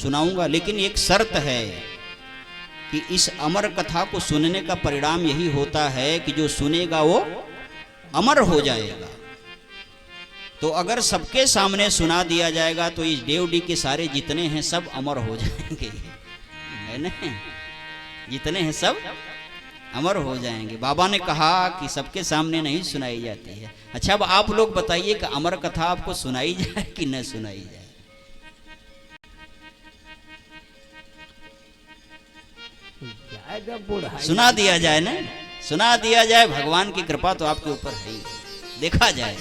सुनाऊंगा, लेकिन एक शर्त है कि इस अमर कथा को सुनने का परिणाम यही होता है कि जो सुनेगा वो अमर हो जाएगा। तो अगर सबके सामने सुना दिया जाएगा तो इस देवडी के सारे जितने हैं सब अमर हो जाएंगे, है ना? जितने हैं सब अमर हो जाएंगे। बाबा ने कहा कि सबके सामने नहीं सुनाई जाती है। अच्छा, अब आप लोग बताइए कि अमर कथा आपको सुनाई जाए कि न सुनाई जाए? सुना दिया जाए ना, सुना दिया जाए। भगवान की कृपा तो आपके ऊपर है ही, देखा जाए।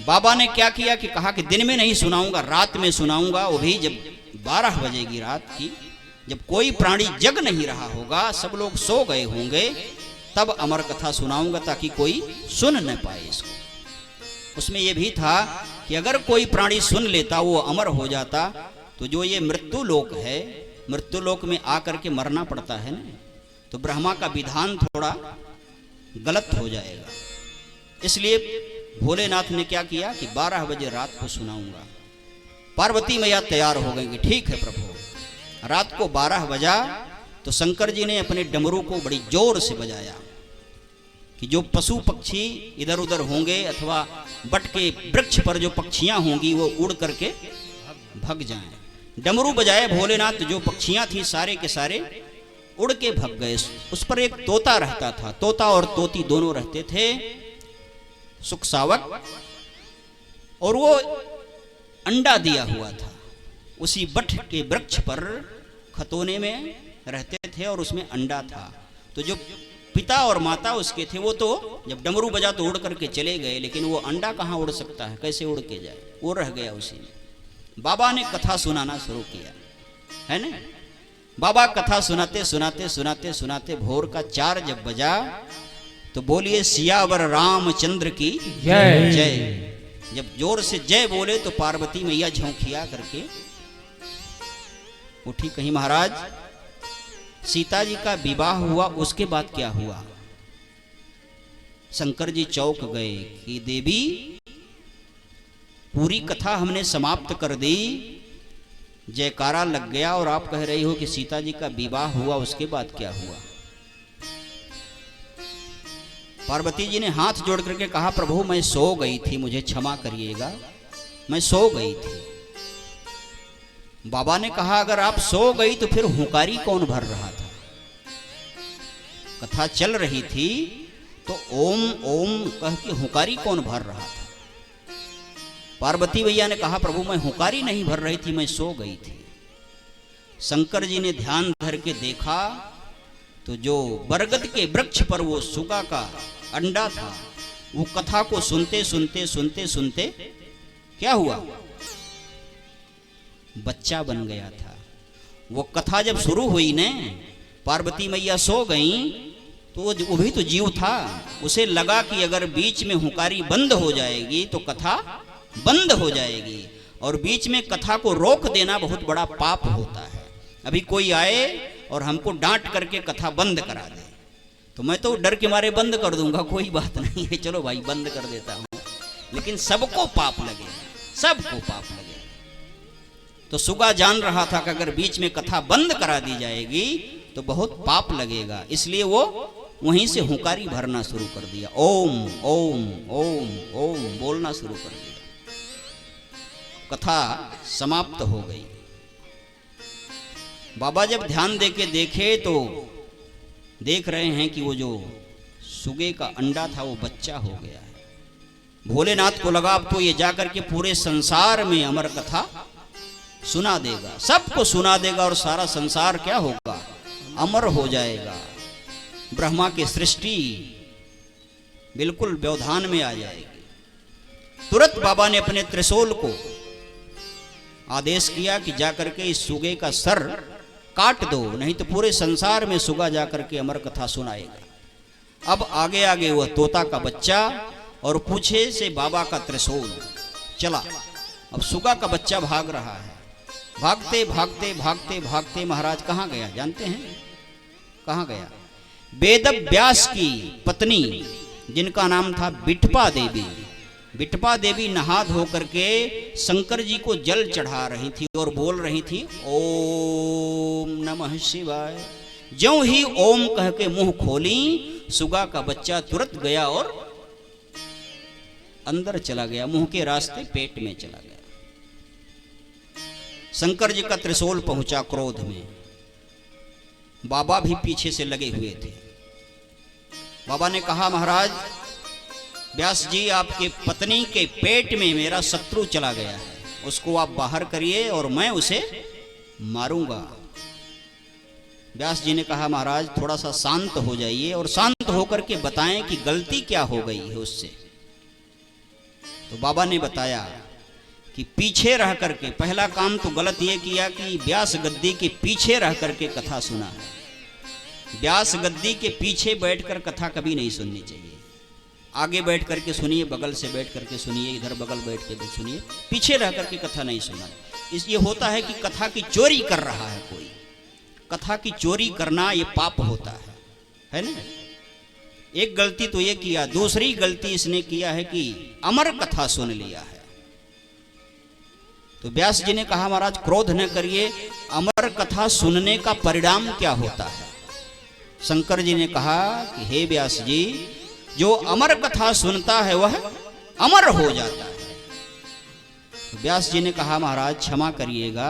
बाबा ने क्या किया कि कहा कि दिन में नहीं सुनाऊंगा, रात में सुनाऊंगा। वो भी जब 12 बजेगी रात की, जब कोई प्राणी जग नहीं रहा होगा, सब लोग सो गए होंगे, तब अमर कथा सुनाऊंगा ताकि कोई सुन न पाए इसको। उसमें यह भी था कि अगर कोई प्राणी सुन लेता, वो अमर हो जाता, तो जो ये मृत्यु लोक है, मृत्यु लोक में आकर के मरना पड़ता है ना, तो ब्रह्मा का विधान थोड़ा गलत हो जाएगा। इसलिए भोलेनाथ ने क्या किया कि 12 बजे रात को सुनाऊंगा। पार्वती मैया तैयार हो गई कि ठीक है प्रभु। रात को 12 बजा तो शंकर जी ने अपने डमरू को बड़ी जोर से बजाया कि जो पशु पक्षी इधर उधर होंगे अथवा बट के वृक्ष पर जो पक्षियां होंगी वो उड़ करके भग जाएं। डमरू बजाए भोलेनाथ, तो जो पक्षियां थी सारे के सारे उड़ के भग गए। उस पर एक तोता रहता था, तोता और तोती दोनों रहते थे, सुख सावक, और वो अंडा दिया हुआ था। उसी बट के वृक्ष पर खतोने में रहते थे और उसमें अंडा था। तो जो पिता और माता उसके थे, वो तो जब डमरू बजा तो उड़ करके चले गए, लेकिन वो अंडा कहाँ उड़ सकता है, कैसे उड़ के जाए? वो रह गया उसी में। बाबा ने कथा सुनाना शुरू किया, है ना? बाबा कथा सुनाते सुनाते सुनाते सुनाते भोर का 4 जब बजा तो बोलिए सियावर रामचंद्र की जय जय। जब जोर से जय बोले तो पार्वती मैया झोंकिया करके उठी। कहीं महाराज सीता जी का विवाह हुआ, उसके बाद क्या हुआ? शंकर जी चौंक गए कि देवी पूरी कथा हमने समाप्त कर दी, जयकारा लग गया, और आप कह रही हो कि सीता जी का विवाह हुआ, उसके बाद क्या हुआ? पार्वती जी ने हाथ जोड़ करके कहा प्रभु मैं सो गई थी, मुझे क्षमा करिएगा, मैं सो गई थी। बाबा ने कहा अगर आप सो गई तो फिर हुंकारी कौन भर रहा था? कथा चल रही थी तो ओम ओम कह के हुंकारी कौन भर रहा था? पार्वती भैया ने कहा प्रभु मैं हुंकारी नहीं भर रही थी, मैं सो गई थी। शंकर जी ने ध्यान धर के देखा तो जो बरगद के वृक्ष पर वो सुगा का अंडा था, वो कथा को सुनते सुनते सुनते सुनते क्या हुआ? बच्चा बन गया था। वो कथा जब शुरू हुई ने, पार्वती मैया सो गई तो वो भी तो जीव था, उसे लगा कि अगर बीच में हुंकारी बंद हो जाएगी तो कथा बंद हो जाएगी, और बीच में कथा को रोक देना बहुत बड़ा पाप होता है। अभी कोई आए और हमको डांट करके कथा बंद करा दे तो मैं तो डर के मारे बंद कर दूंगा, कोई बात नहीं है, चलो भाई बंद कर देता हूं, लेकिन सबको पाप लगेगा, सबको पाप लगेगा। तो सुगा जान रहा था कि अगर बीच में कथा बंद करा दी जाएगी तो बहुत पाप लगेगा, इसलिए वो वहीं से हुंकारी भरना शुरू कर दिया, ओम ओम ओम ओम बोलना शुरू कर दिया। कथा समाप्त हो गई। बाबा जब ध्यान देके देखे तो देख रहे हैं कि वो जो सुगे का अंडा था वो बच्चा हो गया है। भोलेनाथ को लगा अब तो ये जाकर के पूरे संसार में अमर कथा सुना देगा, सबको सुना देगा, और सारा संसार क्या होगा? अमर हो जाएगा। ब्रह्मा की सृष्टि बिल्कुल व्यवधान में आ जाएगी। तुरंत बाबा ने अपने त्रिशूल को आदेश किया कि जाकर के इस सुगे का सर काट दो, नहीं तो पूरे संसार में सुगा जाकर के अमर कथा सुनाएगा। अब आगे आगे वह तोता का बच्चा और पूछे से बाबा का त्रिशूल चला। अब सुगा का बच्चा भाग रहा है, भागते भागते भागते भागते महाराज कहाँ गया जानते हैं? कहाँ गया? वेद व्यास की पत्नी जिनका नाम था बिठपा देवी, बिटपा देवी नहा धो करके शंकर जी को जल चढ़ा रही थी और बोल रही थी ओम नमः शिवाय। ज्यों ही ओम कह के मुंह खोली, सुगा का बच्चा तुरंत गया और अंदर चला गया, मुंह के रास्ते पेट में चला गया। शंकर जी का त्रिशूल पहुंचा क्रोध में। बाबा भी पीछे से लगे हुए थे। बाबा ने कहा महाराज व्यास जी, आपके पत्नी के पेट में मेरा शत्रु चला गया है, उसको आप बाहर करिए और मैं उसे मारूंगा। व्यास जी ने कहा महाराज थोड़ा सा शांत हो जाइए और शांत होकर के बताएं कि गलती क्या हो गई है उससे। तो बाबा ने बताया कि पीछे रह करके, पहला काम तो गलत ये किया कि व्यास गद्दी के पीछे रह करके कथा सुना। व्यास गद्दी के पीछे बैठकर कथा कभी नहीं सुननी चाहिए। आगे बैठ करके सुनिए, बगल से बैठ करके सुनिए, इधर बगल बैठ के सुनिए, पीछे रह करके कथा नहीं सुना। इसलिए होता है कि कथा की चोरी कर रहा है कोई। कथा की चोरी करना ये पाप होता है ना। एक गलती तो ये किया, दूसरी गलती इसने किया है कि अमर कथा सुन लिया है। तो व्यास जी ने कहा महाराज क्रोध न करिए, अमर कथा सुनने का परिणाम क्या होता है। शंकर जी ने कहा कि हे व्यास जी, जो अमर कथा सुनता है वह अमर हो जाता है। तो व्यास जी ने कहा महाराज क्षमा करिएगा,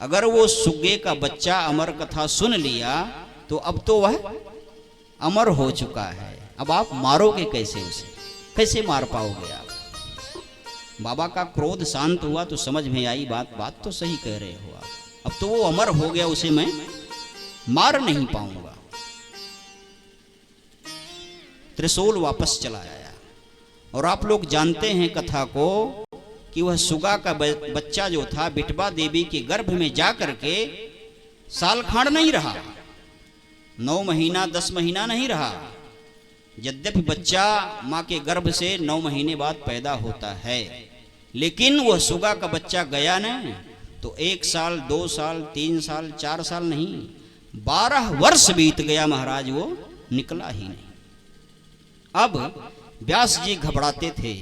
अगर वो सुगे का बच्चा अमर कथा सुन लिया तो अब तो वह अमर हो चुका है, अब आप मारोगे कैसे उसे, कैसे मार पाओगे आप। बाबा का क्रोध शांत हुआ तो समझ में आई बात तो सही कह रहे हो आप, अब तो वो अमर हो गया, उसे मैं मार नहीं पाऊंगा। त्रिशूल वापस चला आया। और आप लोग जानते हैं कथा को कि वह सुगा का बच्चा जो था बिटवा देवी के गर्भ में जा करके सालखांड नहीं रहा, 9 महीना 10 महीना नहीं रहा। यद्यपि बच्चा माँ के गर्भ से 9 महीने बाद पैदा होता है, लेकिन वह सुगा का बच्चा गया न तो 1 साल 2 साल 3 साल 4 साल नहीं, 12 वर्ष बीत गया महाराज, वो निकला ही नहीं। अब व्यास जी घबराते थे,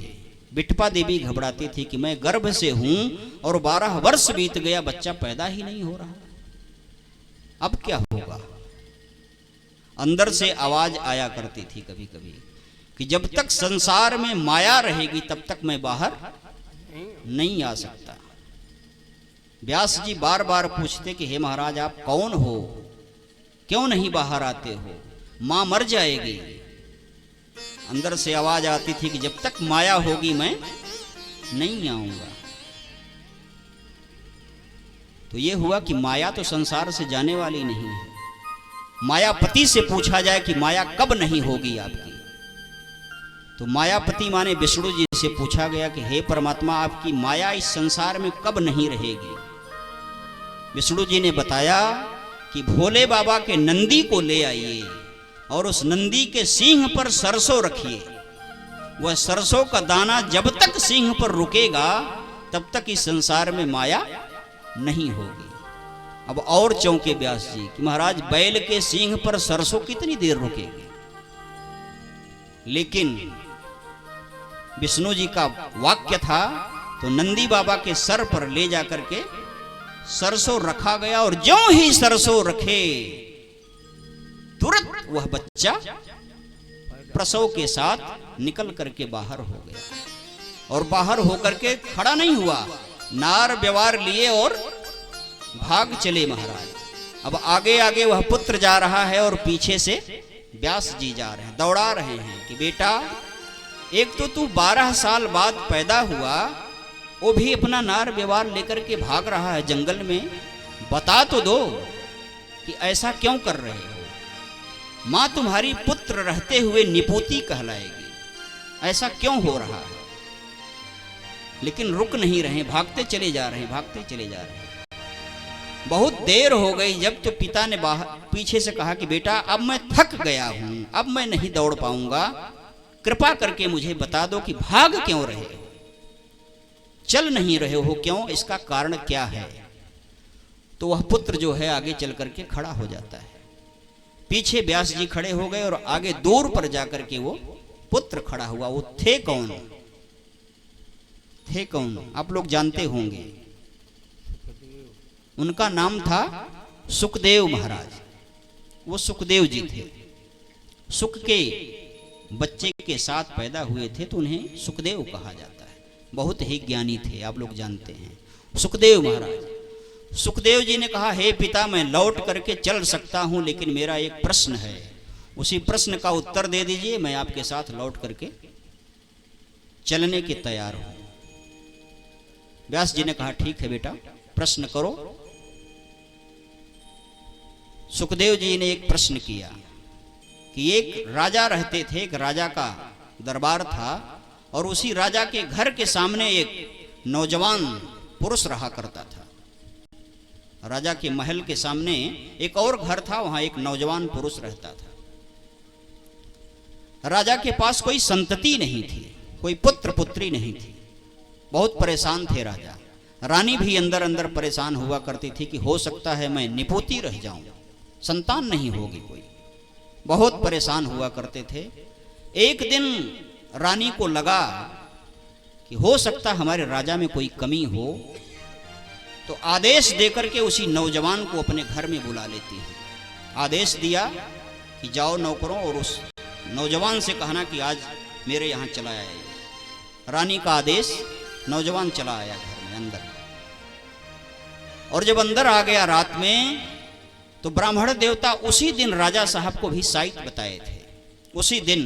बिटपा देवी घबराती थी कि मैं गर्भ से हूं और 12 वर्ष बीत गया, बच्चा पैदा ही नहीं हो रहा, अब क्या होगा। अंदर से आवाज आया करती थी कभी कभी कि जब तक संसार में माया रहेगी तब तक मैं बाहर नहीं आ सकता। व्यास जी बार बार पूछते कि हे महाराज आप कौन हो, क्यों नहीं बाहर आते हो, मां मर जाएगी। अंदर से आवाज आती थी कि जब तक माया होगी मैं नहीं आऊंगा। तो यह हुआ कि माया तो संसार से जाने वाली नहीं है। मायापति से पूछा जाए कि माया कब नहीं होगी आपकी, तो मायापति माने विष्णु जी से पूछा गया कि हे परमात्मा आपकी माया इस संसार में कब नहीं रहेगी। विष्णु जी ने बताया कि भोले बाबा के नंदी को ले आइए और उस नंदी के सींग पर सरसों रखिए, वह सरसों का दाना जब तक सींग पर रुकेगा तब तक इस संसार में माया नहीं होगी। अब और चौंके व्यास जी कि महाराज बैल के सींग पर सरसों कितनी देर रुकेगी, लेकिन विष्णु जी का वाक्य था तो नंदी बाबा के सर पर ले जाकर के सरसों रखा गया और ज्यों ही सरसों रखे तुरंत वह बच्चा प्रसव के साथ निकल करके बाहर हो गया। और बाहर होकर के खड़ा नहीं हुआ, नार व्यवहार लिए और भाग चले महाराज। अब आगे आगे वह पुत्र जा रहा है और पीछे से व्यास जी जा रहे हैं, दौड़ा रहे हैं कि बेटा एक तो तू 12 साल बाद पैदा हुआ, वो भी अपना नार व्यवहार लेकर के भाग रहा है जंगल में, बता तो दो कि ऐसा क्यों कर रहे हो। मां तुम्हारी पुत्र रहते हुए निपुती कहलाएगी, ऐसा क्यों हो रहा है। लेकिन रुक नहीं रहे, भागते चले जा रहे हैं, भागते चले जा रहे हैं। बहुत देर हो गई जब तो पिता ने पीछे से कहा कि बेटा अब मैं थक गया हूं, अब मैं नहीं दौड़ पाऊंगा, कृपा करके मुझे बता दो कि भाग क्यों रहे हो, चल नहीं रहे हो क्यों, इसका कारण क्या है। तो वह पुत्र जो है आगे चल करके खड़ा हो जाता है, पीछे व्यास जी खड़े हो गए और आगे दूर पर जाकर के वो पुत्र खड़ा हुआ। वो थे कौन, थे कौन, आप लोग जानते होंगे। उनका नाम था सुखदेव महाराज। वो सुखदेव जी थे। सुख के बच्चे के साथ पैदा हुए थे तो उन्हें सुखदेव कहा जाता है। बहुत ही ज्ञानी थे, आप लोग जानते हैं सुखदेव महाराज। सुखदेव जी ने कहा, हे पिता, मैं लौट करके चल सकता हूं, लेकिन मेरा एक प्रश्न है, उसी प्रश्न का उत्तर दे दीजिए, मैं आपके साथ लौट करके चलने के तैयार हूं। व्यास जी ने कहा, ठीक है बेटा, प्रश्न करो। सुखदेव जी ने एक प्रश्न किया कि एक राजा रहते थे, एक राजा का दरबार था, और उसी राजा के घर के सामने एक नौजवान पुरुष रहा करता था। राजा के महल के सामने एक और घर था, वहां एक नौजवान पुरुष रहता था। राजा के पास कोई संतति नहीं थी, कोई पुत्र पुत्री नहीं थी। बहुत परेशान थे राजा। रानी भी अंदर अंदर परेशान हुआ करती थी कि हो सकता है मैं निपोती रह जाऊं, संतान नहीं होगी कोई। बहुत परेशान हुआ करते थे। एक दिन रानी को लगा कि हो सकता हमारे राजा में कोई कमी हो, तो आदेश देकर के उसी नौजवान को अपने घर में बुला लेती है। आदेश दिया कि जाओ नौकरों, और उस नौजवान से कहना कि आज मेरे यहाँ चला आए। रानी का आदेश, नौजवान चला आया घर में अंदर। और जब अंदर आ गया रात में, तो ब्राह्मण देवता उसी दिन राजा साहब को भी साइत बताए थे। उसी दिन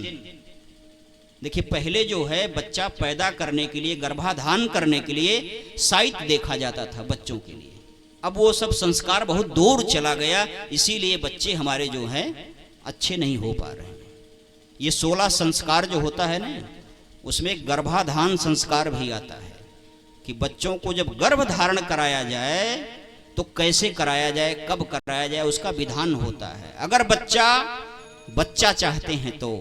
देखिए, पहले जो है बच्चा पैदा करने के लिए, गर्भाधान करने के लिए साइत देखा जाता था बच्चों के लिए। अब वो सब संस्कार बहुत दूर चला गया, इसीलिए बच्चे हमारे जो हैं अच्छे नहीं हो पा रहे हैं। ये 16 संस्कार जो होता है ना, उसमें गर्भाधान संस्कार भी आता है कि बच्चों को जब गर्भ धारण कराया जाए तो कैसे कराया जाए, कब कराया जाए, उसका विधान होता है। अगर बच्चा चाहते हैं तो,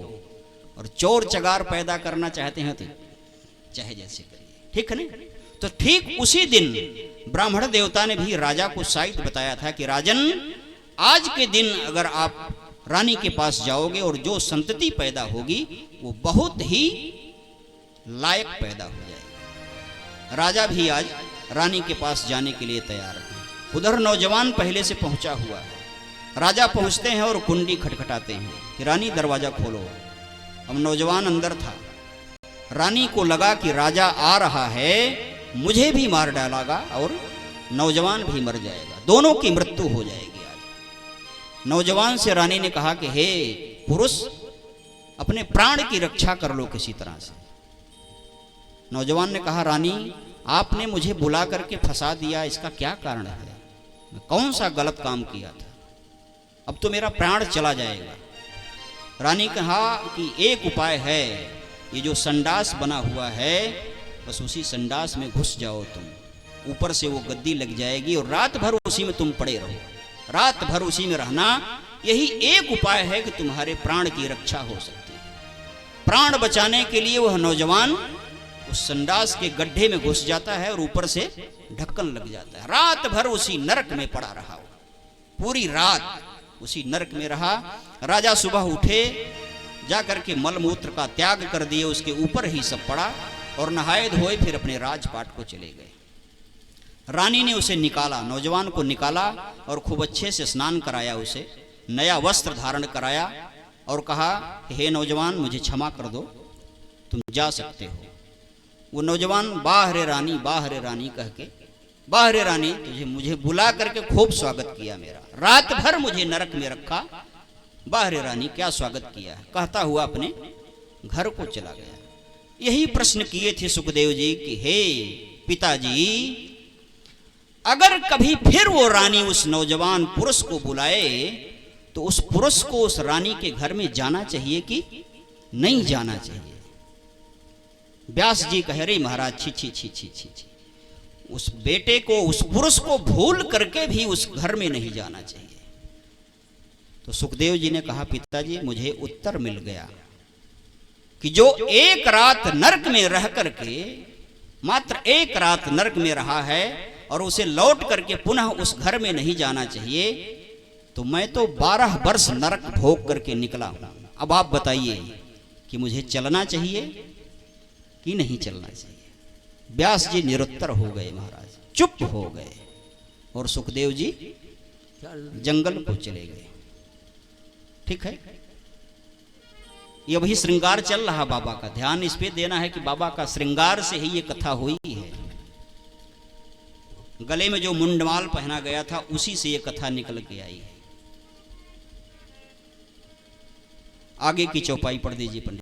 और चोर चगार पैदा करना चाहते हैं तो चाहे जैसे करिए, ठीक है ना। तो ठीक उसी दिन ब्राह्मण देवता ने भी राजा को साइत बताया था कि राजन, आज के दिन अगर आप रानी के पास जाओगे और जो संतति पैदा होगी वो बहुत ही लायक पैदा हो जाएगी। राजा भी आज रानी के पास जाने के लिए तैयार है। उधर नौजवान पहले से पहुंचा हुआ है। राजा पहुंचते हैं और कुंडी खटखटाते हैं कि रानी दरवाजा खोलो। अब नौजवान अंदर था। रानी को लगा कि राजा आ रहा है, मुझे भी मार डालेगा और नौजवान भी मर जाएगा, दोनों की मृत्यु हो जाएगी आज। नौजवान से रानी ने कहा कि हे पुरुष, अपने प्राण की रक्षा कर लो किसी तरह से। नौजवान ने कहा, रानी आपने मुझे बुला करके फंसा दिया, इसका क्या कारण है? मैं कौन सा गलत काम किया था? अब तो मेरा प्राण चला जाएगा। रानी कहा कि एक उपाय है, ये जो संडास बना हुआ है, बस उसी संडास में घुस जाओ तुम, ऊपर से वो गद्दी लग जाएगी और रात भर उसी में तुम पड़े रहो, रात भर उसी में रहना। यही एक उपाय है कि तुम्हारे प्राण की रक्षा हो सकती है। प्राण बचाने के लिए वह नौजवान उस संडास के गड्ढे में घुस जाता है और ऊपर से ढक्कन लग जाता है। रात भर उसी नरक में पड़ा रहा, पूरी रात उसी नरक में रहा। राजा सुबह उठे, जाकर के मलमूत्र का त्याग कर दिए, उसके ऊपर ही सब पड़ा और नहाए धोए फिर अपने राजपाट को चले गए। रानी ने उसे निकाला, नौजवान को निकाला और खूब अच्छे से स्नान कराया, उसे नया वस्त्र धारण कराया और कहा, हे नौजवान, मुझे क्षमा कर दो, तुम जा सकते हो। वो नौजवान बाह रे रानी, बाह रे रानी कह के, बाह रे रानी, तुझे मुझे बुला करके खूब स्वागत किया मेरा, रात भर मुझे नरक में रखा, बाह रे रानी क्या स्वागत किया है, कहता हुआ अपने घर को चला गया। यही प्रश्न किए थे सुखदेव जी कि हे पिताजी, अगर कभी फिर वो रानी उस नौजवान पुरुष को बुलाए तो उस पुरुष को उस रानी के घर में जाना चाहिए कि नहीं जाना चाहिए? व्यास जी कह रहे, महाराज छी छी छी छी छी छी, उस बेटे को, उस पुरुष को भूल करके भी उस घर में नहीं जाना चाहिए। तो सुखदेव जी ने कहा, पिताजी मुझे उत्तर मिल गया कि जो एक रात नरक में रह करके, मात्र एक रात नरक में रहा है और उसे लौट करके पुनः उस घर में नहीं जाना चाहिए, तो मैं तो 12 वर्ष नरक भोग करके निकला हूं। अब आप बताइए कि मुझे चलना चाहिए कि नहीं चलना चाहिए? व्यास जी निरुत्तर हो गए, महाराज चुप हो गए और सुखदेव जी जंगल को चले गए। ठीक है, ये वही श्रृंगार चल रहा बाबा का, ध्यान इस पे देना है कि बाबा का श्रृंगार से ही ये कथा हुई है। गले में जो मुंडमाल पहना गया था उसी से ये कथा निकल के आई है। आगे की चौपाई पढ़ दीजिए पंडित।